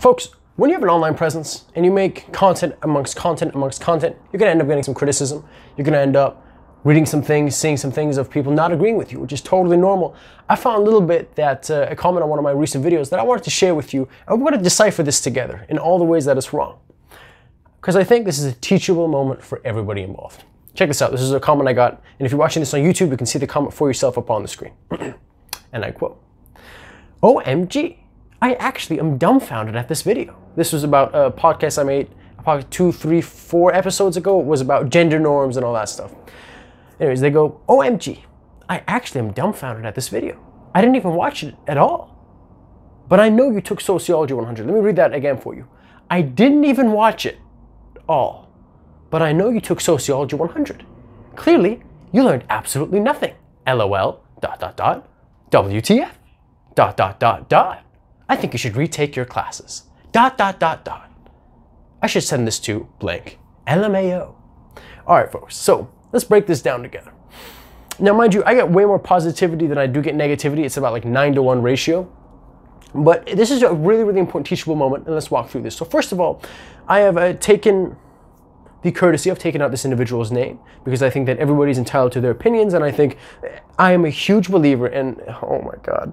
Folks, when you have an online presence and you make content amongst content amongst content, you're going to end up getting some criticism. You're going to end up reading some things, seeing some things of people not agreeing with you, which is totally normal. I found a little bit that a comment on one of my recent videos that I wanted to share with you, and we're going to decipher this together in all the ways that it's wrong. Because I think this is a teachable moment for everybody involved. Check this out. This is a comment I got, and if you're watching this on YouTube, you can see the comment for yourself up on the screen. And I quote, "OMG, I actually am dumbfounded at this video." This was about a podcast I made probably 2, 3, 4 episodes ago. It was about gender norms and all that stuff. Anyways, they go, "OMG, I actually am dumbfounded at this video. I didn't even watch it at all. But I know you took Sociology 100. Let me read that again for you. "I didn't even watch it all. But I know you took Sociology 100. Clearly, you learned absolutely nothing. LOL, ... WTF, ... I think you should retake your classes. ... I should send this to blank. LMAO. All right, folks, so let's break this down together. Now, mind you, I get way more positivity than I do get negativity. It's about like 9-to-1 ratio. But this is a really, really important teachable moment, and let's walk through this. So first of all, I have taken the courtesy of taking out this individual's name because I think that everybody's entitled to their opinions, and I think I am a huge believer in, oh my God,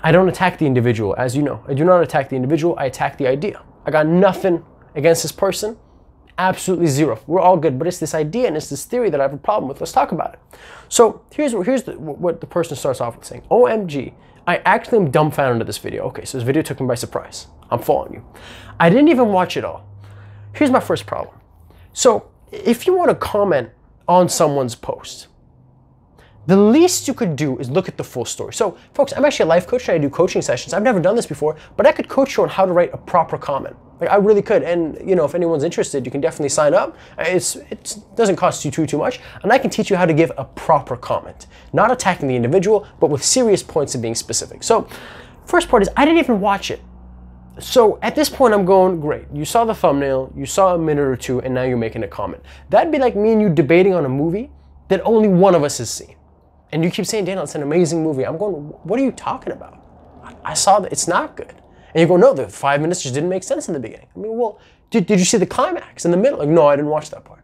I don't attack the individual, as you know. I do not attack the individual, I attack the idea. I got nothing against this person, absolutely zero. We're all good, but it's this idea and it's this theory that I have a problem with. Let's talk about it. So here's what the person starts off with saying. "OMG, I actually am dumbfounded at this video." Okay, so this video took me by surprise. I'm following you. "I didn't even watch it all." Here's my first problem. So if you want to comment on someone's post, the least you could do is look at the full story. So folks, I'm actually a life coach and I do coaching sessions. I've never done this before, but I could coach you on how to write a proper comment. Like, I really could. And you know, if anyone's interested, you can definitely sign up. It doesn't cost you too much. And I can teach you how to give a proper comment, not attacking the individual, but with serious points and being specific. So first part is, I didn't even watch it. So at this point, I'm going, great. You saw the thumbnail, you saw a minute or two, and now you're making a comment. That'd be like me and you debating on a movie that only one of us has seen. And you keep saying, "Daniel, it's an amazing movie." I'm going, what are you talking about? I saw that it's not good. And you go, "No, the 5 minutes just didn't make sense in the beginning." I mean, well, did you see the climax in the middle? Like, "No, I didn't watch that part."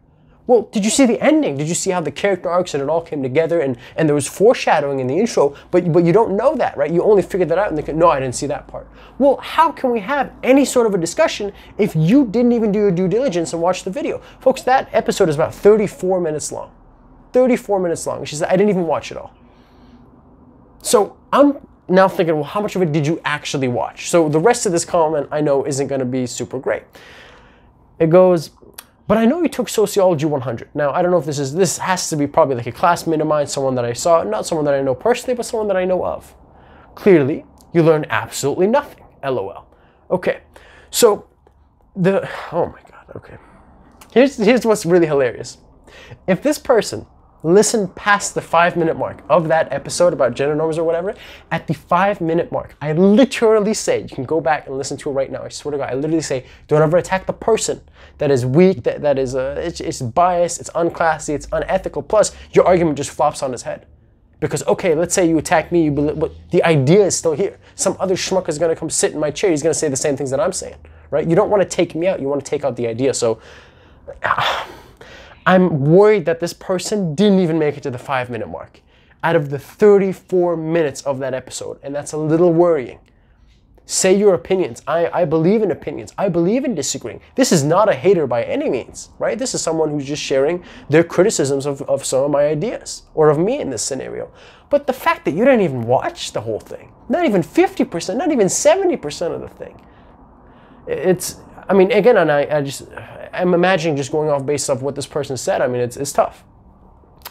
Well, did you see the ending? Did you see how the character arcs and it all came together and there was foreshadowing in the intro, but you don't know that, right? You only figured that out and they go, "No, I didn't see that part." Well, how can we have any sort of a discussion if you didn't even do your due diligence and watch the video? Folks, that episode is about 34 minutes long. 34 minutes long. She said, "I didn't even watch it all." So I'm now thinking, well, how much of it did you actually watch? So the rest of this comment I know isn't going to be super great. It goes, "But I know you took Sociology 100. Now, I don't know if this has to be probably like a classmate of mine, someone that I saw, not someone that I know personally, but someone that I know of. Clearly, you learned absolutely nothing. LOL. Okay, so oh my God, okay. Here's what's really hilarious. If this person listened past the 5-minute mark of that episode about gender norms or whatever, at the 5-minute mark, I literally say, you can go back and listen to it right now, I swear to God, I literally say, don't ever attack the person that is weak, that is, it's biased, it's unclassy, it's unethical, plus your argument just flops on his head. Because, okay, let's say you attack me, but the idea is still here. Some other schmuck is gonna come sit in my chair, he's gonna say the same things that I'm saying, right? You don't wanna take me out, you wanna take out the idea, so I'm worried that this person didn't even make it to the 5-minute mark out of the 34 minutes of that episode, and that's a little worrying. Say your opinions. I believe in opinions. I believe in disagreeing. This is not a hater by any means, right? This is someone who's just sharing their criticisms of some of my ideas, or of me in this scenario. But the fact that you didn't even watch the whole thing, not even 50%, not even 70% of the thing, I mean, again, and I'm imagining just going off based off what this person said. I mean, it's tough.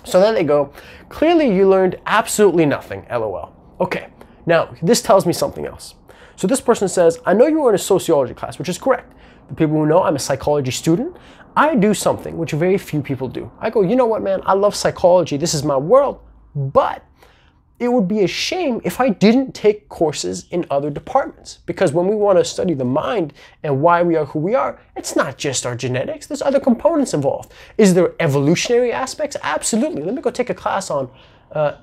So then they go, "Clearly you learned absolutely nothing, LOL. Okay, now this tells me something else. So this person says, "I know you were in a sociology class," which is correct. For people who know, I'm a psychology student. I do something which very few people do. I go, "You know what, man? I love psychology. This is my world. But it would be a shame if I didn't take courses in other departments. Because when we want to study the mind and why we are who we are, it's not just our genetics. There's other components involved. Is there evolutionary aspects? Absolutely. Let me go take a class on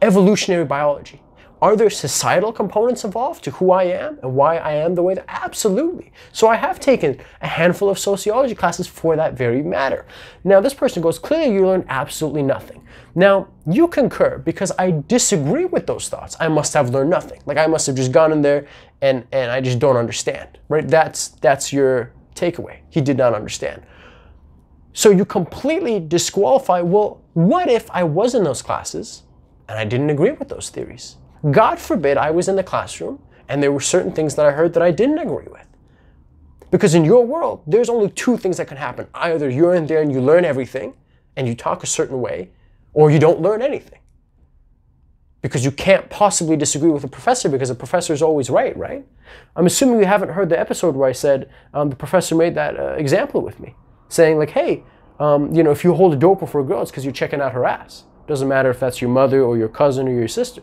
evolutionary biology. Are there societal components involved to who I am and why I am the way that? Absolutely. So I have taken a handful of sociology classes for that very matter. Now this person goes, clearly you learned absolutely nothing. Now you concur because I disagree with those thoughts. I must have learned nothing. Like I must have just gone in there and I just don't understand, right? That's your takeaway. He did not understand. So you completely disqualify, well, what if I was in those classes and I didn't agree with those theories? God forbid I was in the classroom and there were certain things that I heard that I didn't agree with. Because in your world, there's only two things that can happen. Either you're in there and you learn everything and you talk a certain way, or you don't learn anything. Because you can't possibly disagree with a professor because the professor is always right, right? I'm assuming you haven't heard the episode where I said the professor made that example with me, saying like, hey, if you hold a door for a girl, it's because you're checking out her ass. Doesn't matter if that's your mother or your cousin or your sister.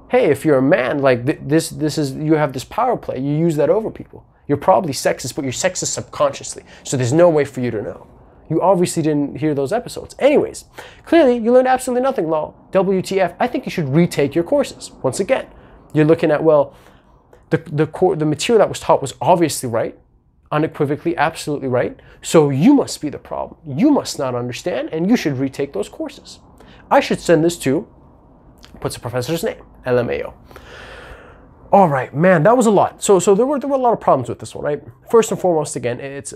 Hey, if you're a man, like this is, you have this power play, you use that over people. You're probably sexist, but you're sexist subconsciously. So there's no way for you to know. You obviously didn't hear those episodes. Anyways, clearly you learned absolutely nothing, lol. WTF, I think you should retake your courses. Once again, you're looking at, well, the material that was taught was obviously right, unequivocally, absolutely right. So you must be the problem. You must not understand, and you should retake those courses. I should send this to, puts the professor's name, LMAO. All right, man, that was a lot. So there were a lot of problems with this one, right? First and foremost, again, it's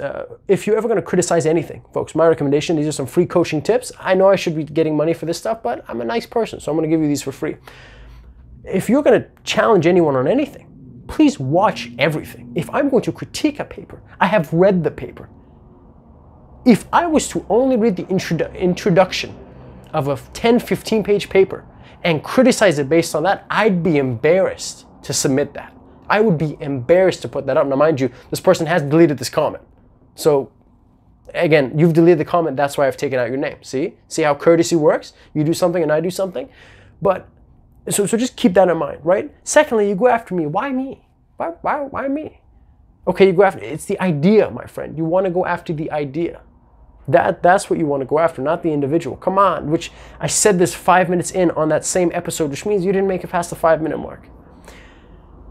if you're ever going to criticize anything, folks, my recommendation, these are some free coaching tips. I know I should be getting money for this stuff, but I'm a nice person, so I'm going to give you these for free. If you're going to challenge anyone on anything, please watch everything. If I'm going to critique a paper, I have read the paper. If I was to only read the introduction of a 10, 15-page paper and criticize it based on that, I'd be embarrassed to submit that. I would be embarrassed to put that up. Now, mind you, this person has deleted this comment. So, again, you've deleted the comment. That's why I've taken out your name. See how courtesy works? You do something and I do something. But, so just keep that in mind, right? Secondly, you go after me. Why me? Why me? Okay, you go after, it's the idea, my friend. You want to go after the idea. That's what you want to go after, not the individual. Come on, which I said this 5 minutes in on that same episode, which means you didn't make it past the 5-minute mark.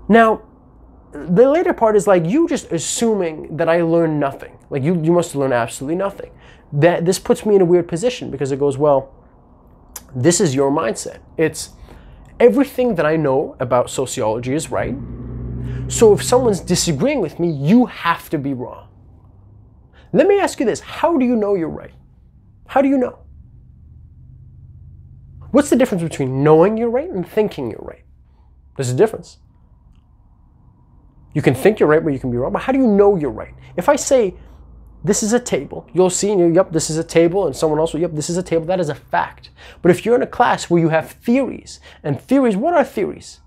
Now, the later part is like you just assuming that I learned nothing. Like you must learn absolutely nothing. This puts me in a weird position because it goes, well, this is your mindset. It's everything that I know about sociology is right. So if someone's disagreeing with me, you have to be wrong. Let me ask you this. How do you know you're right? How do you know? What's the difference between knowing you're right and thinking you're right? There's a difference. You can think you're right, but you can be wrong. But how do you know you're right? If I say, this is a table, you'll see, and yep, this is a table, and someone else will, yep, this is a table, that is a fact. But if you're in a class where you have theories, and theories, what are theories?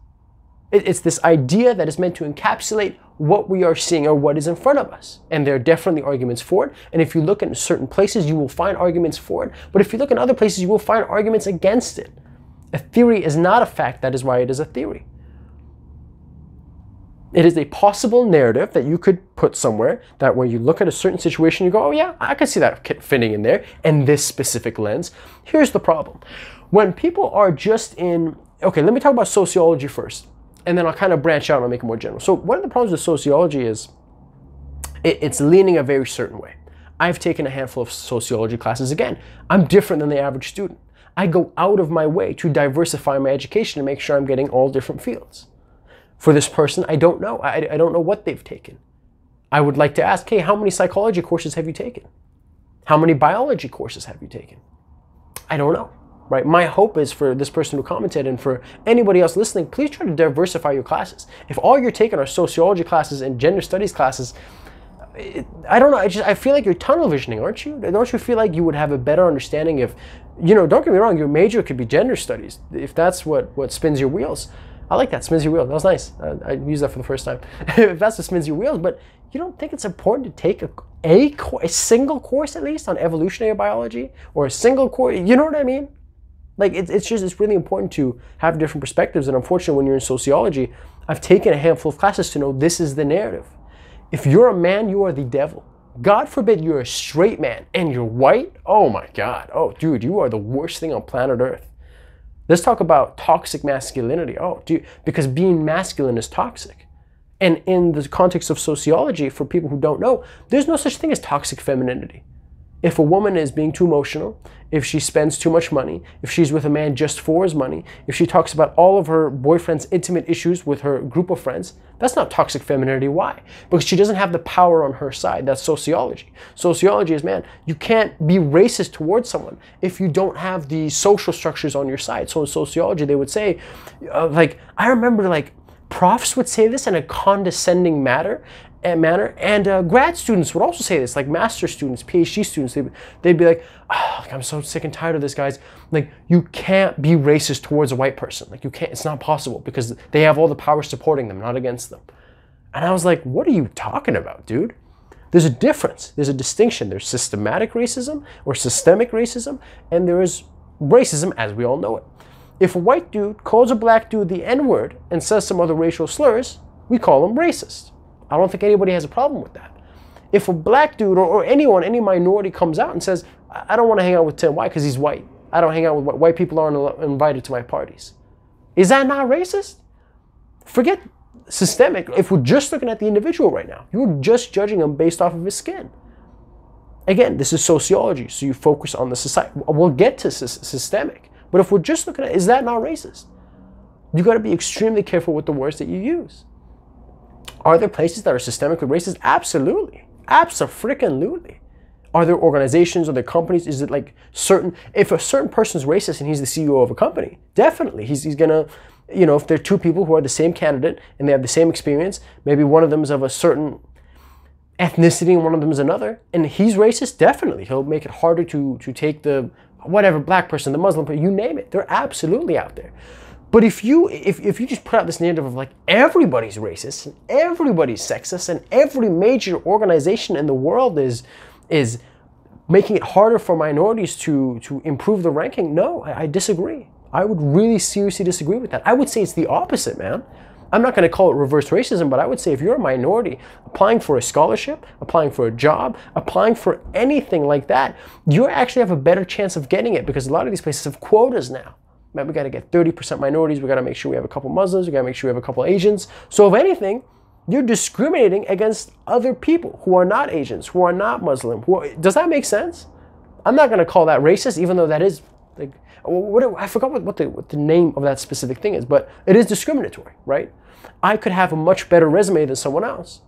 It's this idea that is meant to encapsulate what we are seeing or what is in front of us. And there are definitely arguments for it. And if you look in certain places, you will find arguments for it. But if you look in other places, you will find arguments against it. A theory is not a fact. That is why it is a theory. It is a possible narrative that you could put somewhere that when you look at a certain situation, you go, oh yeah, I can see that fitting in there in this specific lens. Here's the problem. When people are just in, okay, let me talk about sociology first, and then I'll kind of branch out and I'll make it more general. So one of the problems with sociology is it's leaning a very certain way. I've taken a handful of sociology classes. Again, I'm different than the average student. I go out of my way to diversify my education to make sure I'm getting all different fields. For this person, I don't know. I don't know what they've taken. I would like to ask, hey, how many psychology courses have you taken? How many biology courses have you taken? I don't know, right? My hope is for this person who commented and for anybody else listening, please try to diversify your classes. If all you're taking are sociology classes and gender studies classes, I don't know, I feel like you're tunnel visioning, aren't you? Don't you feel like you would have a better understanding if, don't get me wrong, your major could be gender studies, if that's what spins your wheels. I like that, spins your wheels. That was nice. I used that for the first time. If that's what spins your wheels, but you don't think it's important to take a single course at least on evolutionary biology or a single course? You know what I mean? Like it's really important to have different perspectives. And unfortunately, when you're in sociology, I've taken a handful of classes to know this is the narrative. If you're a man, you are the devil. God forbid you're a straight man and you're white. Oh my God. Oh, dude, you are the worst thing on planet Earth. Let's talk about toxic masculinity. Because being masculine is toxic. And in the context of sociology, for people who don't know, there's no such thing as toxic femininity. If a woman is being too emotional, if she spends too much money, if she's with a man just for his money, if she talks about all of her boyfriend's intimate issues with her group of friends, that's not toxic femininity. Why? Because she doesn't have the power on her side. That's sociology. Sociology is, man, you can't be racist towards someone if you don't have the social structures on your side. So in sociology, they would say, I remember profs would say this in a condescending manner, and grad students would also say this, like master students, PhD students, they'd be like, I'm so sick and tired of this, guys. Like, you can't be racist towards a white person. Like, you can't, it's not possible because they have all the power supporting them, not against them. And I was like, what are you talking about, dude? There's a difference. There's a distinction. There's systematic racism or systemic racism, and there is racism as we all know it. If a white dude calls a black dude the N-word and says some other racial slurs, we call him racist. I don't think anybody has a problem with that. If a black dude or anyone, any minority comes out and says, I don't want to hang out with Tim, why? Because he's white. I don't hang out with white people, aren't invited to my parties. Is that not racist? Forget systemic. If we're just looking at the individual right now, you're just judging him based off of his skin. Again, this is sociology, so you focus on the society. We'll get to systemic. But if we're just looking at, is that not racist? You got to be extremely careful with the words that you use. Are there places that are systemically racist? Absolutely. Abso-freaking-lutely. Are there organizations, are there companies? Is it like certain, if a certain person's racist and he's the CEO of a company, definitely he's gonna, if there are two people who are the same candidate and they have the same experience, maybe one of them is of a certain ethnicity and one of them is another, and he's racist, definitely he'll make it harder to take the whatever black person, the Muslim person, you name it. They're absolutely out there. But if you just put out this narrative of like everybody's racist and everybody's sexist and every major organization in the world is making it harder for minorities to improve the ranking, no, I disagree. I would really seriously disagree with that. I would say it's the opposite, man. I'm not going to call it reverse racism, but I would say if you're a minority applying for a scholarship, applying for a job, applying for anything like that, you actually have a better chance of getting it because a lot of these places have quotas now. Man, we got to get 30% minorities. We got to make sure we have a couple Muslims. We got to make sure we have a couple Asians. So if anything, you're discriminating against other people who are not Asians, who are not Muslim. Does that make sense? I'm not going to call that racist, even though that is, like, I forgot what the name of that specific thing is, but it is discriminatory, right? I could have a much better resume than someone else,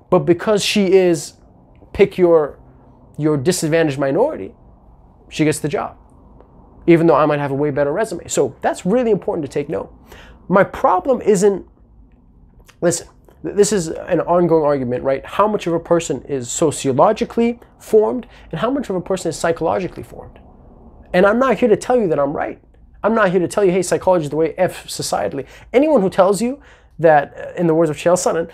but because she is, pick your disadvantaged minority, she gets the job, even though I might have a way better resume. So that's really important to take note. My problem isn't, listen, this is an ongoing argument, right? How much of a person is sociologically formed and how much of a person is psychologically formed. And I'm not here to tell you that I'm right. I'm not here to tell you, hey, psychology is the way F societally. Anyone who tells you that, in the words of Chael Sonnen,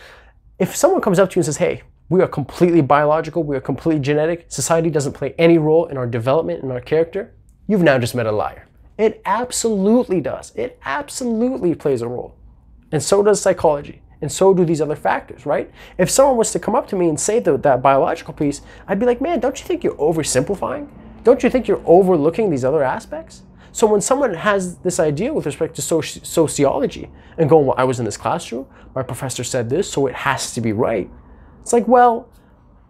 if someone comes up to you and says, hey, we are completely biological, we are completely genetic, society doesn't play any role in our development, in our character, you've now just met a liar. It absolutely does. It absolutely plays a role. And so does psychology. And so do these other factors, right? If someone was to come up to me and say that biological piece, I'd be like, man, don't you think you're oversimplifying? Don't you think you're overlooking these other aspects? So when someone has this idea with respect to sociology and going, well, I was in this classroom, my professor said this, so it has to be right. It's like, well,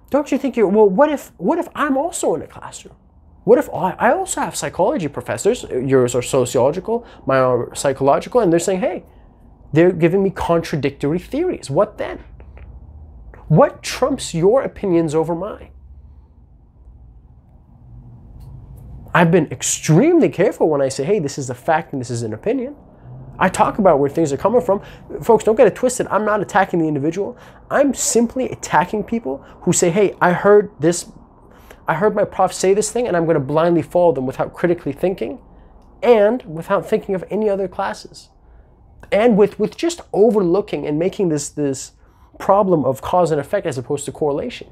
don't you think what if I'm also in a classroom? What if I also have psychology professors, yours are sociological, mine are psychological, and they're saying, hey, they're giving me contradictory theories. What then? What trumps your opinions over mine? I've been extremely careful when I say, hey, this is a fact and this is an opinion. I talk about where things are coming from. Folks, don't get it twisted. I'm not attacking the individual. I'm simply attacking people who say, hey, I heard my prof say this thing and I'm going to blindly follow them without critically thinking and without thinking of any other classes. And with just overlooking and making this problem of cause and effect as opposed to correlation.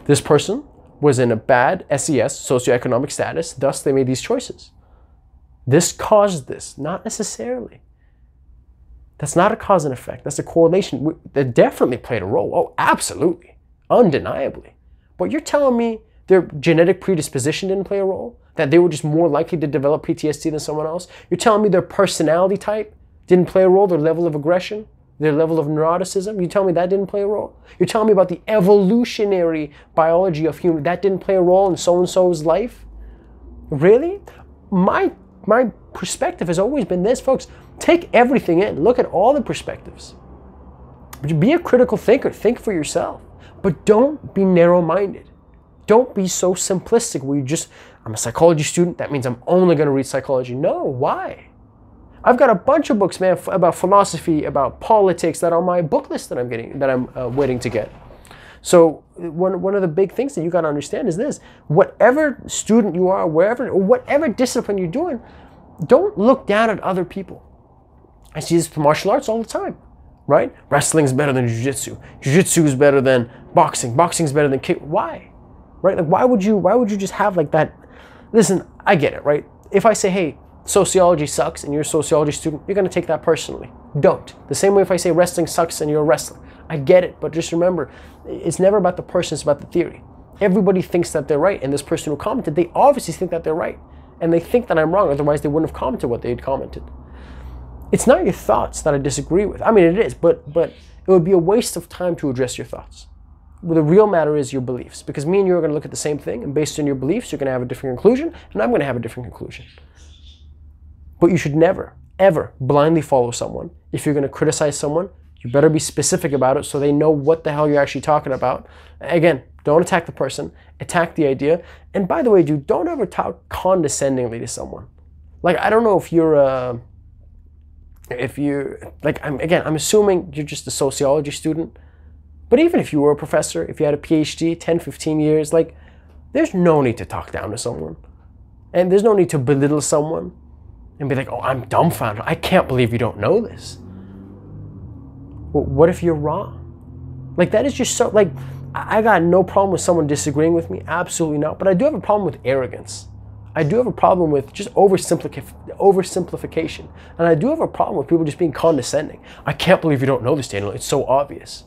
This person was in a bad SES, socioeconomic status, thus they made these choices. This caused this, not necessarily. That's not a cause and effect, that's a correlation. That definitely played a role, oh, absolutely, undeniably. But you're telling me their genetic predisposition didn't play a role? That they were just more likely to develop PTSD than someone else? You're telling me their personality type didn't play a role, their level of aggression, their level of neuroticism? You tell me that didn't play a role? You're telling me about the evolutionary biology of human, that didn't play a role in so-and-so's life? Really? My perspective has always been this, folks. Take everything in. Look at all the perspectives. Be a critical thinker. Think for yourself. But don't be narrow-minded. Don't be so simplistic where you just, I'm a psychology student, that means I'm only going to read psychology. No, why? I've got a bunch of books, man, about philosophy, about politics that are on my book list that I'm waiting to get. So one of the big things that you got to understand is this: whatever student you are, whatever discipline you're doing, don't look down at other people. I see this for martial arts all the time, right? Wrestling's better than jiu-jitsu. Jiu-jitsu is better than boxing. Boxing's better than kick. Why? Right? Like, why would you just have like that? Listen, I get it, right? If I say, hey, sociology sucks and you're a sociology student, you're going to take that personally. Don't. The same way if I say wrestling sucks and you're a wrestler. I get it, but just remember, it's never about the person, it's about the theory. Everybody thinks that they're right, and this person who commented, they obviously think that they're right. And they think that I'm wrong, otherwise they wouldn't have commented what they had commented. It's not your thoughts that I disagree with. I mean, it is, but it would be a waste of time to address your thoughts. Well, the real matter is your beliefs, because me and you are going to look at the same thing, and based on your beliefs, you're going to have a different conclusion, and I'm going to have a different conclusion. But you should never, ever blindly follow someone. If you're going to criticize someone, you better be specific about it so they know what the hell you're actually talking about. Again, don't attack the person, attack the idea. And by the way, dude, don't ever talk condescendingly to someone. Like, I don't know if I'm assuming you're just a sociology student. But even if you were a professor, if you had a PhD, 10, 15 years, like, there's no need to talk down to someone. And there's no need to belittle someone and be like, oh, I'm dumbfounded. I can't believe you don't know this. Well, what if you're wrong? Like, that is just so, like, I got no problem with someone disagreeing with me. Absolutely not. But I do have a problem with arrogance. I do have a problem with just oversimplification. And I do have a problem with people just being condescending. I can't believe you don't know this, Daniel. It's so obvious.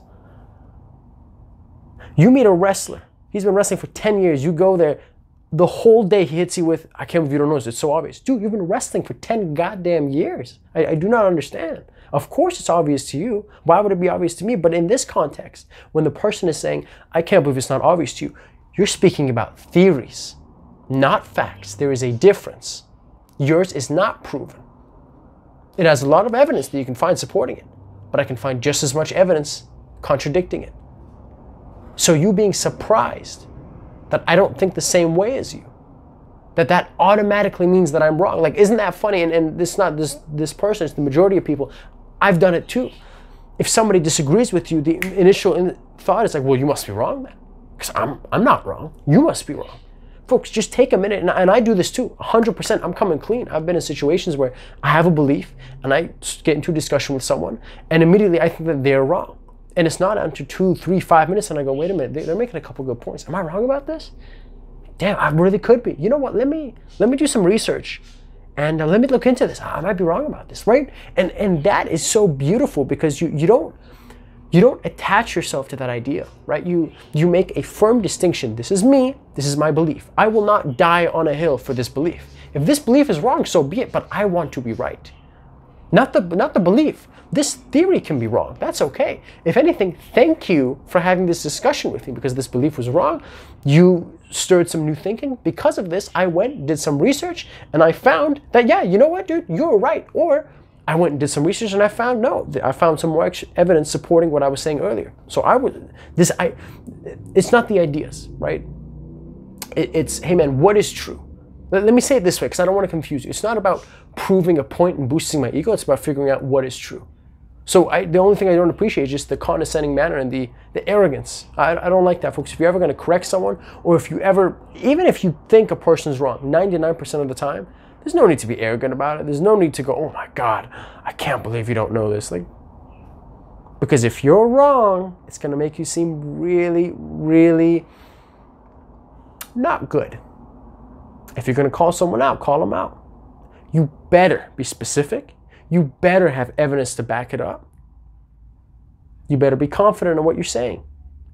You meet a wrestler. He's been wrestling for 10 years. You go there. The whole day he hits you with, I can't believe you don't know this. It's so obvious. Dude, you've been wrestling for 10 goddamn years. I do not understand. Of course it's obvious to you. Why would it be obvious to me? But in this context, when the person is saying, I can't believe it's not obvious to you, you're speaking about theories, not facts. There is a difference. Yours is not proven. It has a lot of evidence that you can find supporting it, but I can find just as much evidence contradicting it. So you being surprised that I don't think the same way as you, that automatically means that I'm wrong. Like, isn't that funny? And this not this person, it's the majority of people. I've done it too. If somebody disagrees with you, the initial thought is like, well, you must be wrong then. Because I'm not wrong. You must be wrong. Folks, just take a minute, and I do this too, 100%. I'm coming clean. I've been in situations where I have a belief, and I get into a discussion with someone, and immediately I think that they're wrong. And it's not until 2, 3, 5 minutes, and I go, wait a minute, they're making a couple good points. Am I wrong about this? Damn, I really could be. You know what? Let me do some research, and let me look into this. I might be wrong about this, right? And that is so beautiful because you don't attach yourself to that idea, right? You make a firm distinction. This is me. This is my belief. I will not die on a hill for this belief. If this belief is wrong, so be it. But I want to be right. Not the belief. This theory can be wrong. That's okay. If anything, thank you for having this discussion with me because this belief was wrong. You stirred some new thinking. Because of this, I went, did some research, and I found that, yeah, you know what, dude, you were right. Or I went and did some research and I found, no, I found some more evidence supporting what I was saying earlier. So it's not the ideas, right? It's, hey man, what is true? Let me say it this way because I don't want to confuse you. It's not about proving a point and boosting my ego. It's about figuring out what is true. So the only thing I don't appreciate is just the condescending manner and the arrogance. I don't like that, folks. If you're ever going to correct someone, or if you ever, even if you think a person's wrong, 99% of the time, there's no need to be arrogant about it. There's no need to go, oh my God, I can't believe you don't know this. Like, because if you're wrong, it's going to make you seem really, really not good. If you're going to call someone out, call them out. You better be specific. You better have evidence to back it up. You better be confident in what you're saying.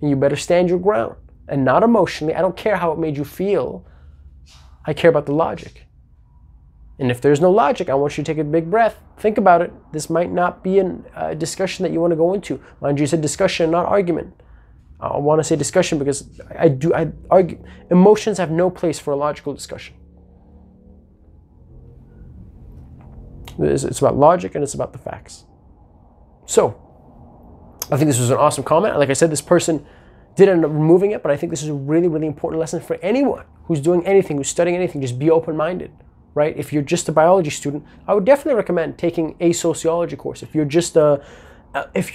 And you better stand your ground. And not emotionally. I don't care how it made you feel. I care about the logic. And if there's no logic, I want you to take a big breath. Think about it. This might not be a discussion that you want to go into. Mind you, you said discussion, not argument. I want to say discussion because I argue. Emotions have no place for a logical discussion. It's about logic and it's about the facts. So, I think this was an awesome comment. Like I said, this person did end up removing it, but I think this is a really, really important lesson for anyone who's doing anything, who's studying anything. Just be open-minded, right? If you're just a biology student, I would definitely recommend taking a sociology course. If you're just if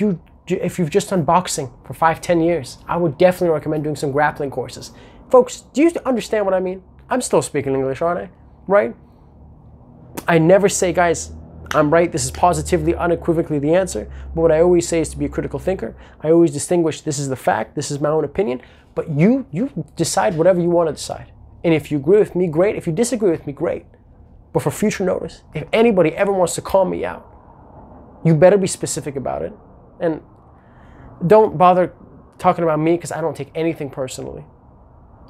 you've just done boxing for 5-10 years, I would definitely recommend doing some grappling courses. Folks, do you understand what I mean? I'm still speaking English, aren't I? Right? I never say, guys, I'm right, this is positively, unequivocally the answer. But what I always say is to be a critical thinker. I always distinguish, this is the fact, this is my own opinion. But you decide whatever you want to decide. And if you agree with me, great. If you disagree with me, great. But for future notice, if anybody ever wants to call me out, you better be specific about it. And don't bother talking about me because I don't take anything personally.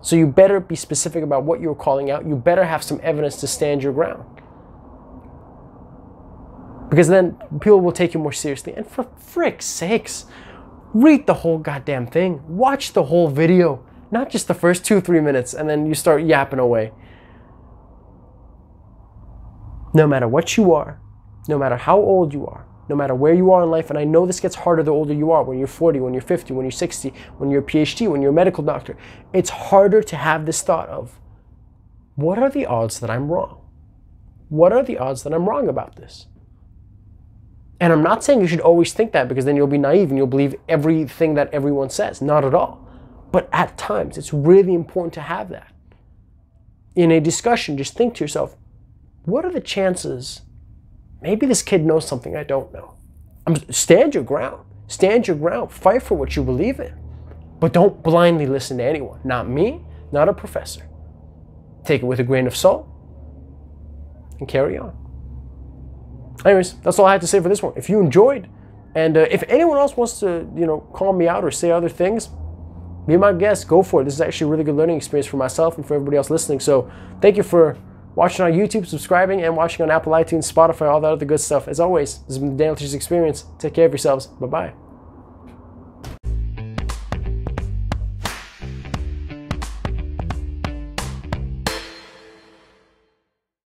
So you better be specific about what you're calling out. You better have some evidence to stand your ground. Because then people will take you more seriously. And for frick's sakes, read the whole goddamn thing. Watch the whole video. Not just the first 2-3 minutes and then you start yapping away. No matter what you are, no matter how old you are, no matter where you are in life, and I know this gets harder the older you are, when you're 40, when you're 50, when you're 60, when you're a PhD, when you're a medical doctor, it's harder to have this thought of, what are the odds that I'm wrong? What are the odds that I'm wrong about this? And I'm not saying you should always think that because then you'll be naive and you'll believe everything that everyone says. Not at all. But at times, it's really important to have that. In a discussion, just think to yourself, what are the chances? Maybe this kid knows something I don't know. Stand your ground. Stand your ground. Fight for what you believe in. But don't blindly listen to anyone. Not me, not a professor. Take it with a grain of salt and carry on. Anyways, that's all I had to say for this one. If you enjoyed, and if anyone else wants to, call me out or say other things, be my guest. Go for it. This is actually a really good learning experience for myself and for everybody else listening. So thank you for watching on YouTube, subscribing, and watching on Apple, iTunes, Spotify, all that other good stuff. As always, this has been the Daniel Teaches Experience. Take care of yourselves. Bye-bye.